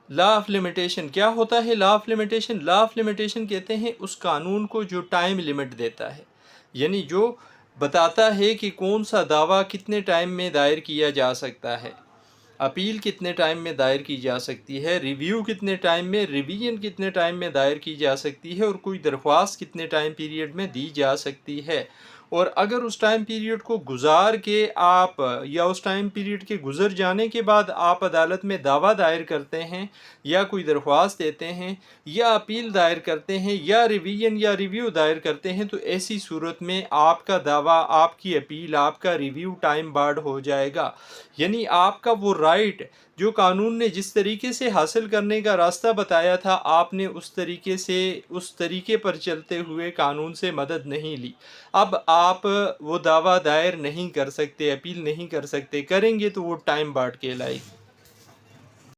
Law of limitation क्या होता है? Law of limitation, law of limitation कहते हैं उस कानून को जो टाइम लिमिट देता है, यानी जो बताता है कि कौन सा दावा कितने टाइम में दायर किया जा सकता है, अपील कितने टाइम में दायर की जा सकती है, रिव्यू कितने टाइम में, रिवीजन कितने टाइम में दायर की जा सकती है, और कोई दरख्वास्त कितने टाइम पीरियड में दी जा सकती है। और अगर उस टाइम पीरियड को गुजार के आप, या उस टाइम पीरियड के गुजर जाने के बाद आप अदालत में दावा दायर करते हैं, या कोई दरख्वास्त देते हैं, या अपील दायर करते हैं, या रिवीजन या रिव्यू दायर करते हैं, तो ऐसी सूरत में आपका दावा, आपकी अपील, आपका रिव्यू टाइम बार्ड हो जाएगा। यानी आपका वो राइट जो कानून ने जिस तरीके से हासिल करने का रास्ता बताया था, आपने उस तरीके से, उस तरीके पर चलते हुए कानून से मदद नहीं ली। अब आप वो दावा दायर नहीं कर सकते, अपील नहीं कर सकते, करेंगे तो वो टाइम बार्ड कहलाएगी।